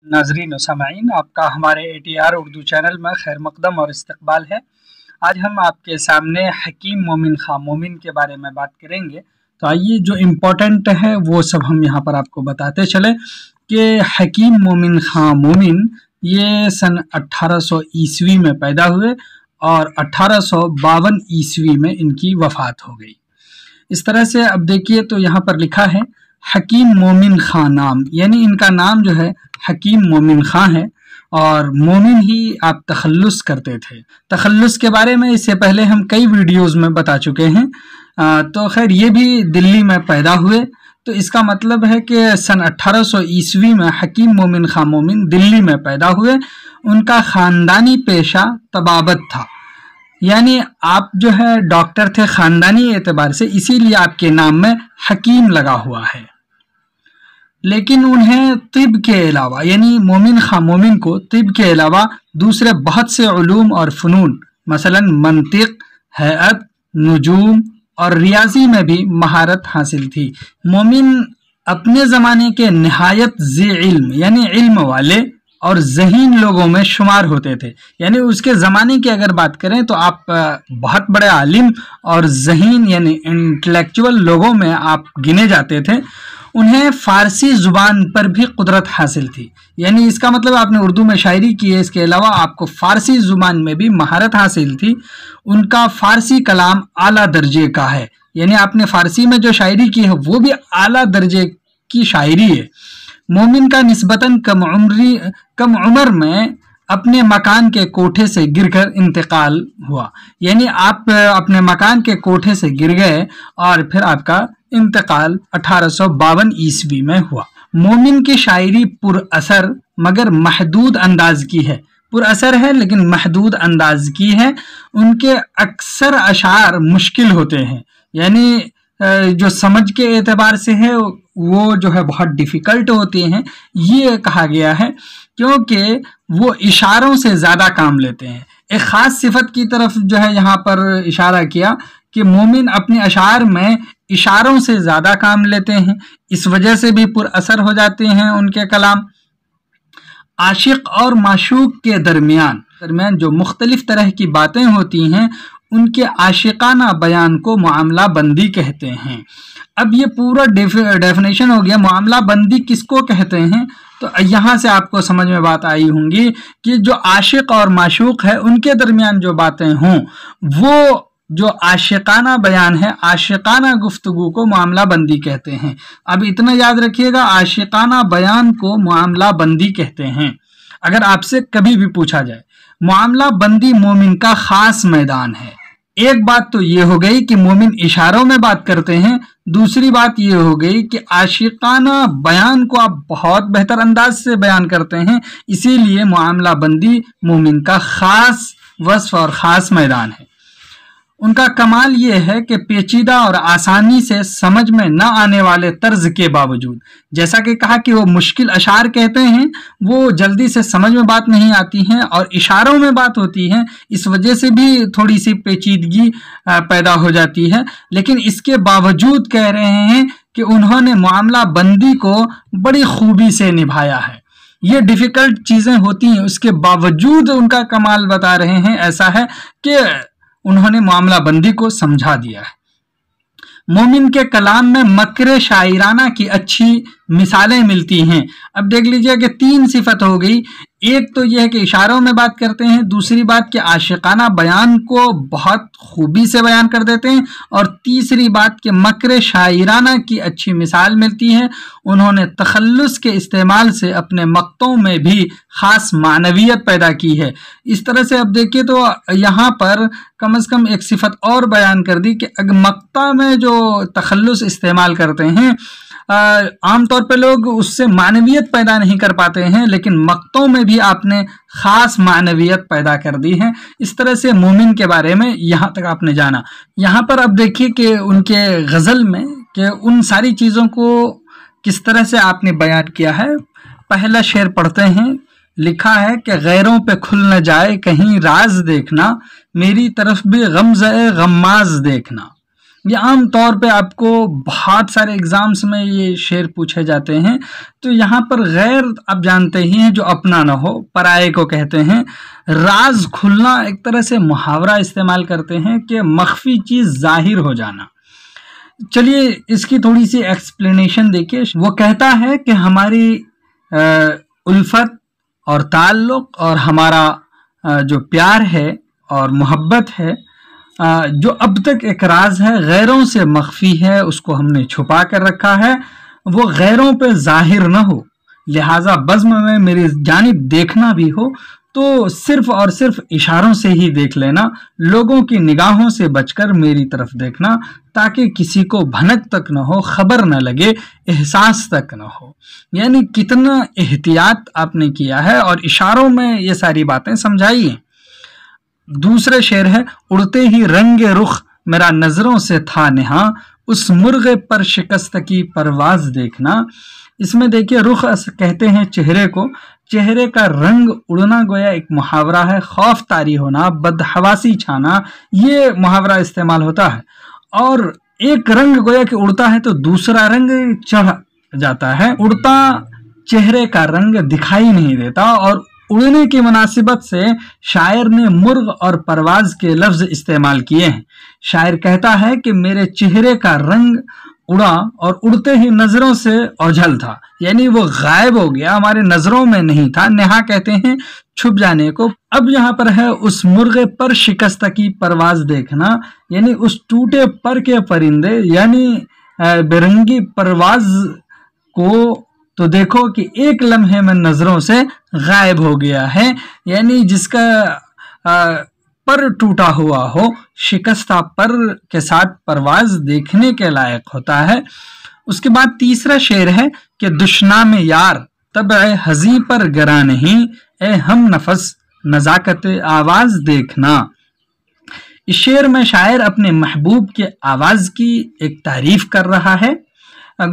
नाजरीन और सामाईन, आपका हमारे ATR उर्दू चैनल में खैर मकदम और इस्तकबाल है। आज हम आपके सामने हकीम मोमिन खां मोमिन के बारे में बात करेंगे। तो आइए जो इम्पोर्टेंट है वो सब हम यहाँ पर आपको बताते चले कि हकीम मोमिन खां मोमिन ये सन 1800 ईस्वी में पैदा हुए और 1852 ईस्वी में इनकी वफ़ात हो गई। इस तरह से अब देखिए तो यहाँ पर लिखा है हकीम मोमिन खां नाम, यानी इनका नाम जो है हकीम मोमिन खां है और मोमिन ही आप तखल्लुस करते थे। तखल्लुस के बारे में इससे पहले हम कई वीडियोस में बता चुके हैं। तो खैर ये भी दिल्ली में पैदा हुए, तो इसका मतलब है कि सन 1800 ईस्वी में हकीम मोमिन खां मोमिन दिल्ली में पैदा हुए। उनका ख़ानदानी पेशा तबाबत था, यानी आप जो है डॉक्टर थे ख़ानदानी एतबार से, इसीलिए आपके नाम में हकीम लगा हुआ है। लेकिन उन्हें तिब के अलावा, यानी मोमिन खां मोमिन को तिब के अलावा दूसरे बहुत से उलूम और फ़नून मसलन मंतिक, हैअत, नुजूम और रियाजी में भी महारत हासिल थी। मोमिन अपने ज़माने के नहायत ज़ी इल्म, यानी इल्म वाले और ज़हीन लोगों में शुमार होते थे। यानी उसके ज़माने की अगर बात करें तो आप बहुत बड़े आलिम और ज़हीन यानी इंटेलेक्चुअल लोगों में आप गिने जाते थे। उन्हें फ़ारसी ज़ुबान पर भी कुदरत हासिल थी, यानी इसका मतलब आपने उर्दू में शायरी की है, इसके अलावा आपको फ़ारसी ज़ुबान में भी महारत हासिल थी। उनका फ़ारसी कलाम आला दर्जे का है, यानी आपने फ़ारसी में जो शायरी की है वो भी आला दर्जे की शायरी है। मोमिन का निस्बतन कम उम्र में अपने मकान के कोठे से गिरकर इंतकाल हुआ, यानी आप अपने मकान के कोठे से गिर गए और फिर आपका इंतकाल 1852 ईस्वी में हुआ। मोमिन की शायरी पुरअसर मगर महदूद अंदाज की है, पुरअसर है लेकिन महदूद अंदाज की है। उनके अक्सर अशार मुश्किल होते हैं, यानी जो समझ के एतबार से है वो जो है बहुत डिफ़िकल्ट होते हैं, ये कहा गया है क्योंकि वो इशारों से ज़्यादा काम लेते हैं। एक ख़ास सिफत की तरफ जो है यहाँ पर इशारा किया कि मोमिन अपने अशार में इशारों से ज़्यादा काम लेते हैं, इस वजह से भी पुरअसर हो जाते हैं उनके कलाम। आशिक और माशूक के दरमियान जो मुख्तलिफ तरह की बातें होती हैं उनके आशिकाना बयान को मामला बंदी कहते हैं। अब ये पूरा डेफिनेशन हो गया मामला बंदी किसको कहते हैं, तो यहाँ से आपको समझ में बात आई होंगी कि जो आशिक और माशूक है उनके दरमियान जो बातें हों वो जो आशिकाना बयान है, आशिकाना गुफ्तगू को मामला बंदी कहते हैं। अब इतना याद रखिएगा, आशिकाना बयान को मामला बंदी कहते हैं। अगर आपसे कभी भी पूछा जाए मामला बंदी मोमिन का खास मैदान है। एक बात तो ये हो गई कि मोमिन इशारों में बात करते हैं, दूसरी बात ये हो गई कि आशिकाना बयान को आप बहुत बेहतर अंदाज से बयान करते हैं, इसीलिए मामला बंदी मोमिन का खास वस्फ और ख़ास मैदान है। उनका कमाल ये है कि पेचीदा और आसानी से समझ में न आने वाले तर्ज के बावजूद, जैसा कि कहा कि वो मुश्किल अशार कहते हैं, वो जल्दी से समझ में बात नहीं आती हैं और इशारों में बात होती है, इस वजह से भी थोड़ी सी पेचीदगी पैदा हो जाती है। लेकिन इसके बावजूद कह रहे हैं कि उन्होंने मामला बंदी को बड़ी खूबी से निभाया है। ये डिफ़िकल्ट चीज़ें होती हैं, उसके बावजूद उनका कमाल बता रहे हैं, ऐसा है कि उन्होंने मामला बंदी को समझा दिया है। मोमिन के कलाम में मक्र शायराना की अच्छी मिसालें मिलती हैं। अब देख लीजिए कि तीन सिफत हो गई, एक तो यह है कि इशारों में बात करते हैं, दूसरी बात कि आशिकाना बयान को बहुत खूबी से बयान कर देते हैं, और तीसरी बात कि मक्र शायराना की अच्छी मिसाल मिलती है। उन्होंने तखल्लुस के इस्तेमाल से अपने मक्तों में भी ख़ास मानवियत पैदा की है। इस तरह से अब देखिए तो यहाँ पर कम से कम एक सिफत और बयान कर दी कि अगर मक्ता में जो तखल्लुस इस्तेमाल करते हैं, आमतौर पे लोग उससे मानवियत पैदा नहीं कर पाते हैं, लेकिन मक्तों में भी आपने ख़ास मानवियत पैदा कर दी है। इस तरह से मोमिन के बारे में यहाँ तक आपने जाना। यहाँ पर अब देखिए कि उनके गज़ल में कि उन सारी चीज़ों को किस तरह से आपने बयान किया है। पहला शेर पढ़ते हैं, लिखा है कि गैरों पे खुल न जाए कहीं राज देखना, मेरी तरफ भी गमज़े गम्माज़ देखना। یہ عام طور پہ آپ کو بہت سارے ایگزامس میں یہ شعر پوچھے جاتے ہیں. تو یہاں پر غیر آپ جانتے ہی ہیں جو اپنا نہ ہو پرائے کو کہتے ہیں. راز کھلنا ایک طرح سے محاورہ استعمال کرتے ہیں کہ مخفی چیز ظاہر ہو جانا. چلیے اس کی تھوڑی سی ایکسپلینیشن دیکھیے. وہ کہتا ہے کہ ہماری الفت اور تعلق اور ہمارا جو پیار ہے اور محبت ہے جو اب تک ایک راز ہے، غیروں سے مخفی ہے، اس کو ہم نے چھپا کر رکھا ہے، وہ غیروں پہ ظاہر نہ ہو. لہٰذا بزم میں میری جانب دیکھنا بھی ہو تو صرف اور صرف اشاروں سے ہی دیکھ لینا، لوگوں کی نگاہوں سے بچ کر میری طرف دیکھنا، تاکہ کسی کو بھنک تک نہ ہو، خبر نہ لگے، احساس تک نہ ہو. یعنی کتنا احتیاط آپ نے کیا ہے اور اشاروں میں یہ ساری باتیں سمجھائی ہیں. دوسرے شعر ہے، اڑتے ہی رنگ رخ میرا نظروں سے تھا نہاں، اس مرغ پر شکست کی پرواز دیکھنا. اس میں دیکھیے رخ کہتے ہیں چہرے کو، چہرے کا رنگ اڑنا گویا ایک محاورہ ہے. خوف طاری ہونا، بدحواسی چھانا، یہ محاورہ استعمال ہوتا ہے. اور ایک رنگ گویا کہ اڑتا ہے تو دوسرا رنگ چڑھ جاتا ہے. اڑتا چہرے کا رنگ دکھائی نہیں دیتا، اور اڑنے کی مناسبت سے شاعر نے مرغ اور پرواز کے لفظ استعمال کیے ہیں. شاعر کہتا ہے کہ میرے چہرے کا رنگ اڑا اور اڑتے ہی نظروں سے اوجھل تھا، یعنی وہ غائب ہو گیا، ہمارے نظروں میں نہیں تھا. نہا کہتے ہیں چھپ جانے کو. اب یہاں پر ہے اس مرغ پر شکست کی پرواز دیکھنا، یعنی اس ٹوٹے پر کے پرندے یعنی برنگی پرواز کو تو دیکھو کہ ایک لمحے میں نظروں سے غائب ہو گیا ہے. یعنی جس کا پر ٹوٹا ہوا ہو، شکستہ پر کے ساتھ پرواز دیکھنے کے لائق ہوتا ہے. اس کے بعد تیسرا شعر ہے کہ دشنام یار طبع ہزی پر گراں نہیں، اے ہم نفس نزاکت آواز دیکھنا. اس شعر میں شاعر اپنے محبوب کے آواز کی ایک تعریف کر رہا ہے.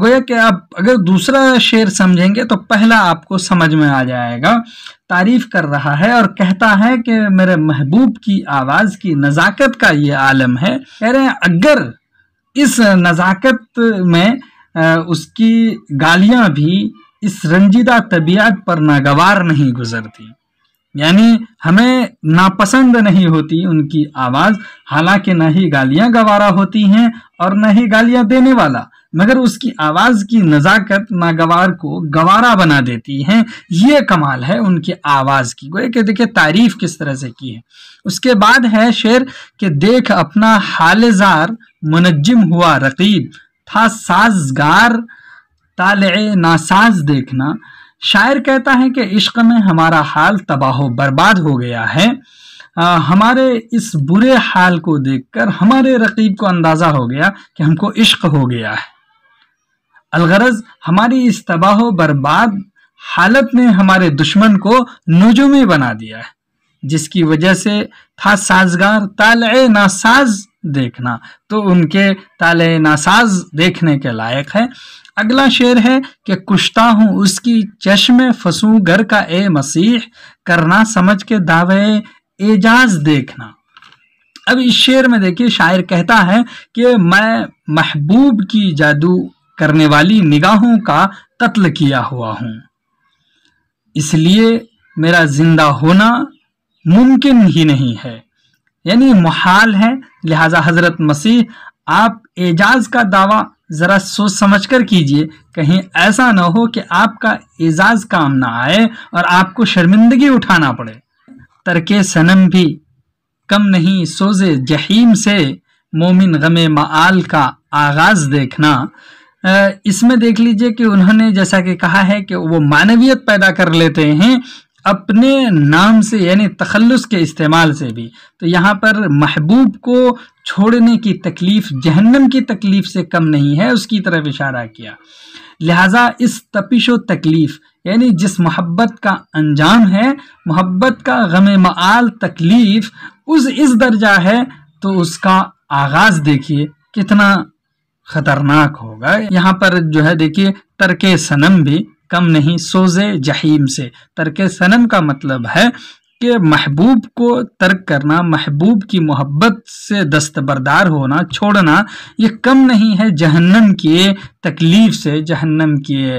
گویا کہ آپ اگر دوسرا شعر سمجھیں گے تو پہلا آپ کو سمجھ میں آ جائے گا. تعریف کر رہا ہے اور کہتا ہے کہ میرے محبوب کی آواز کی نزاکت کا یہ عالم ہے. کہہ رہے ہیں اگر اس نزاکت میں اس کی گالیاں بھی اس رنجیدہ طبیعت پر ناگوار نہیں گزرتی، یعنی ہمیں ناپسند نہیں ہوتی ان کی آواز، حالانکہ نہ ہی گالیاں گوارا ہوتی ہیں اور نہ ہی گالیاں دینے والا، مگر اس کی آواز کی نزاکت ناگوار کو گوارا بنا دیتی ہیں. یہ کمال ہے ان کی آواز کی. گویا کہ دیکھیں تعریف کس طرح سے کی ہے. اس کے بعد ہے شعر کہ دیکھ اپنا حال زار منجم ہوا رقیب، تھا سازگار طالع ناساز دیکھنا. شاعر کہتا ہے کہ عشق میں ہمارا حال تباہ و برباد ہو گیا ہے. ہمارے اس برے حال کو دیکھ کر ہمارے رقیب کو اندازہ ہو گیا کہ ہم کو عشق ہو گیا ہے. الغرض ہماری اس تباہ و برباد حالت نے ہمارے دشمن کو نجومی بنا دیا ہے، جس کی وجہ سے تھا سازگار طالع ناساز دیکھنا. تو ان کے طالع ناساز دیکھنے کے لائق ہے. اگلا شعر ہے کہ کشتا ہوں اس کی چشم فسوں گر کا اے مسیح، کرنا سمجھ کے دعوے اعجاز دیکھنا. اب اس شعر میں دیکھیے شاعر کہتا ہے کہ میں محبوب کی جادو کرنے والی نگاہوں کا قتل کیا ہوا ہوں، اس لیے میرا زندہ ہونا ممکن ہی نہیں ہے، یعنی محال ہے. لہذا حضرت مسیح آپ اعجاز کا دعویٰ ذرا سوچ سمجھ کر کیجئے، کہیں ایسا نہ ہو کہ آپ کا اعزاز کام نہ آئے اور آپ کو شرمندگی اٹھانا پڑے. ترک صنم بھی کم نہیں سوز جحیم سے، مومن غم معال کا آغاز دیکھنا. اس میں دیکھ لیجئے کہ انہوں نے جیسا کہ کہا ہے کہ وہ معنویت پیدا کر لیتے ہیں اپنے نام سے، یعنی تخلص کے استعمال سے بھی. تو یہاں پر محبوب کو چھوڑنے کی تکلیف جہنم کی تکلیف سے کم نہیں ہے، اس کی طرف اشارہ کیا. لہٰذا اس تپش و تکلیف یعنی جس محبت کا انجام ہے، محبت کا غم معال تکلیف اس درجہ ہے، تو اس کا آغاز دیکھیے کتنا خطرناک ہوگا. یہاں پر جو ہے دیکھیے ترک صنم بھی کم نہیں سوز جحیم سے. ترک صنم کا مطلب ہے کہ محبوب کو ترک کرنا، محبوب کی محبت سے دستبردار ہونا، چھوڑنا، یہ کم نہیں ہے جہنم کی تکلیف سے، جہنم کی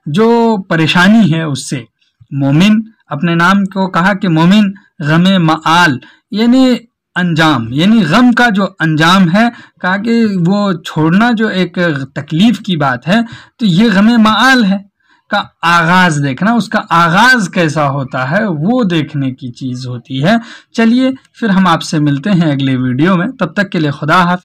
جو پریشانی ہے اس سے۔ مومن اپنے نام کو کہا کہ مومن غم معال یعنی انجام، یعنی غم کا جو انجام ہے، کہا کہ وہ چھوڑنا جو ایک تکلیف کی بات ہے تو یہ غم معال ہے کا آغاز دیکھنا، اس کا آغاز کیسا ہوتا ہے وہ دیکھنے کی چیز ہوتی ہے۔ چلیے پھر ہم آپ سے ملتے ہیں اگلے ویڈیو میں، تب تک کے لیے خدا حافظ۔